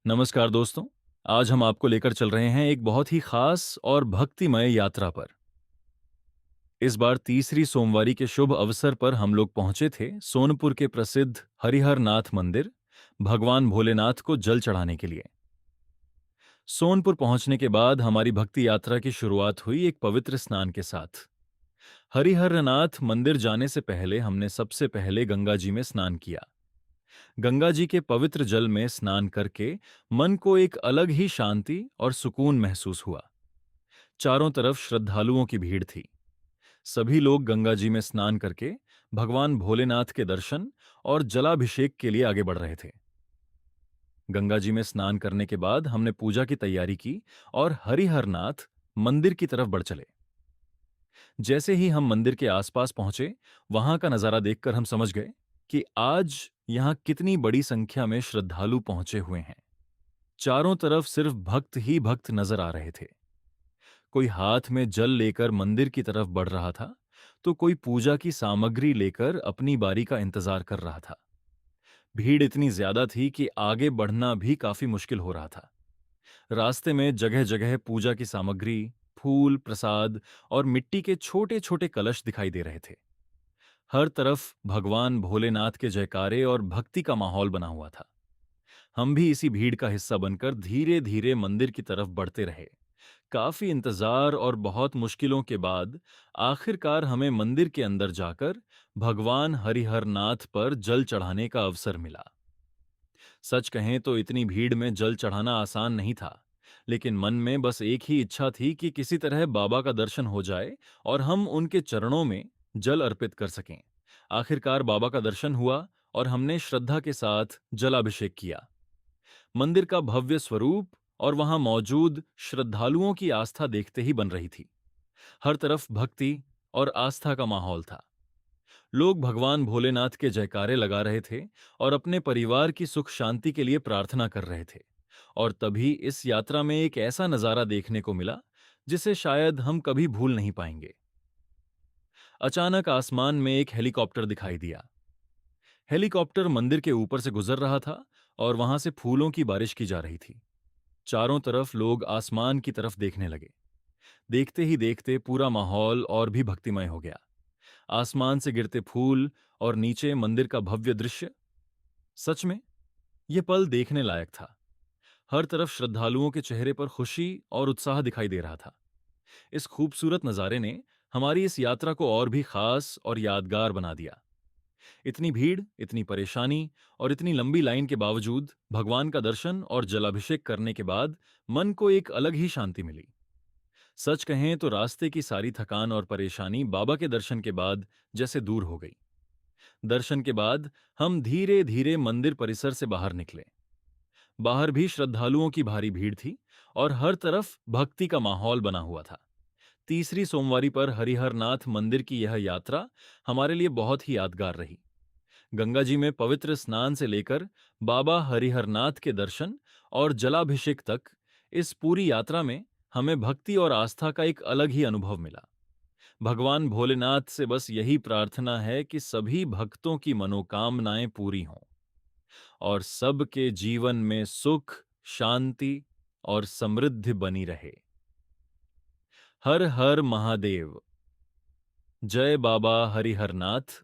नमस्कार दोस्तों। आज हम आपको लेकर चल रहे हैं एक बहुत ही खास और भक्तिमय यात्रा पर। इस बार तीसरी सोमवारी के शुभ अवसर पर हम लोग पहुंचे थे सोनपुर के प्रसिद्ध हरिहर नाथ मंदिर, भगवान भोलेनाथ को जल चढ़ाने के लिए। सोनपुर पहुंचने के बाद हमारी भक्ति यात्रा की शुरुआत हुई एक पवित्र स्नान के साथ। हरिहर नाथ मंदिर जाने से पहले हमने सबसे पहले गंगा जी में स्नान किया। गंगा जी के पवित्र जल में स्नान करके मन को एक अलग ही शांति और सुकून महसूस हुआ। चारों तरफ श्रद्धालुओं की भीड़ थी। सभी लोग गंगा जी में स्नान करके भगवान भोलेनाथ के दर्शन और जलाभिषेक के लिए आगे बढ़ रहे थे। गंगा जी में स्नान करने के बाद हमने पूजा की तैयारी की और हरिहरनाथ मंदिर की तरफ बढ़ चले। जैसे ही हम मंदिर के आसपास पहुंचे, वहां का नजारा देखकर हम समझ गए कि आज यहां कितनी बड़ी संख्या में श्रद्धालु पहुंचे हुए हैं। चारों तरफ सिर्फ भक्त ही भक्त नजर आ रहे थे। कोई हाथ में जल लेकर मंदिर की तरफ बढ़ रहा था, तो कोई पूजा की सामग्री लेकर अपनी बारी का इंतजार कर रहा था। भीड़ इतनी ज्यादा थी कि आगे बढ़ना भी काफी मुश्किल हो रहा था। रास्ते में जगह जगह पूजा की सामग्री, फूल, प्रसाद और मिट्टी के छोटे छोटे कलश दिखाई दे रहे थे। हर तरफ भगवान भोलेनाथ के जयकारे और भक्ति का माहौल बना हुआ था। हम भी इसी भीड़ का हिस्सा बनकर धीरे धीरे मंदिर की तरफ बढ़ते रहे। काफी इंतजार और बहुत मुश्किलों के बाद आखिरकार हमें मंदिर के अंदर जाकर भगवान हरिहर नाथ पर जल चढ़ाने का अवसर मिला। सच कहें तो इतनी भीड़ में जल चढ़ाना आसान नहीं था, लेकिन मन में बस एक ही इच्छा थी कि किसी तरह बाबा का दर्शन हो जाए और हम उनके चरणों में जल अर्पित कर सकें। आखिरकार बाबा का दर्शन हुआ और हमने श्रद्धा के साथ जलाभिषेक किया। मंदिर का भव्य स्वरूप और वहां मौजूद श्रद्धालुओं की आस्था देखते ही बन रही थी। हर तरफ भक्ति और आस्था का माहौल था। लोग भगवान भोलेनाथ के जयकारे लगा रहे थे और अपने परिवार की सुख शांति के लिए प्रार्थना कर रहे थे। और तभी इस यात्रा में एक ऐसा नजारा देखने को मिला जिसे शायद हम कभी भूल नहीं पाएंगे। अचानक आसमान में एक हेलीकॉप्टर दिखाई दिया। हेलीकॉप्टर मंदिर के ऊपर से गुजर रहा था और वहां से फूलों की बारिश की जा रही थी। चारों तरफ लोग आसमान की तरफ देखने लगे। देखते ही देखते पूरा माहौल और भी भक्तिमय हो गया। आसमान से गिरते फूल और नीचे मंदिर का भव्य दृश्य, सच में यह पल देखने लायक था। हर तरफ श्रद्धालुओं के चेहरे पर खुशी और उत्साह दिखाई दे रहा था। इस खूबसूरत नजारे ने हमारी इस यात्रा को और भी खास और यादगार बना दिया। इतनी भीड़, इतनी परेशानी और इतनी लंबी लाइन के बावजूद भगवान का दर्शन और जलाभिषेक करने के बाद मन को एक अलग ही शांति मिली। सच कहें तो रास्ते की सारी थकान और परेशानी बाबा के दर्शन के बाद जैसे दूर हो गई। दर्शन के बाद हम धीरे धीरे मंदिर परिसर से बाहर निकले। बाहर भी श्रद्धालुओं की भारी भीड़ थी और हर तरफ भक्ति का माहौल बना हुआ था। तीसरी सोमवारी पर हरिहर नाथ मंदिर की यह यात्रा हमारे लिए बहुत ही यादगार रही। गंगा जी में पवित्र स्नान से लेकर बाबा हरिहरनाथ के दर्शन और जलाभिषेक तक, इस पूरी यात्रा में हमें भक्ति और आस्था का एक अलग ही अनुभव मिला। भगवान भोलेनाथ से बस यही प्रार्थना है कि सभी भक्तों की मनोकामनाएं पूरी हों और सबके जीवन में सुख, शांति और समृद्धि बनी रहे। हर हर महादेव। जय बाबा हरिहरनाथ।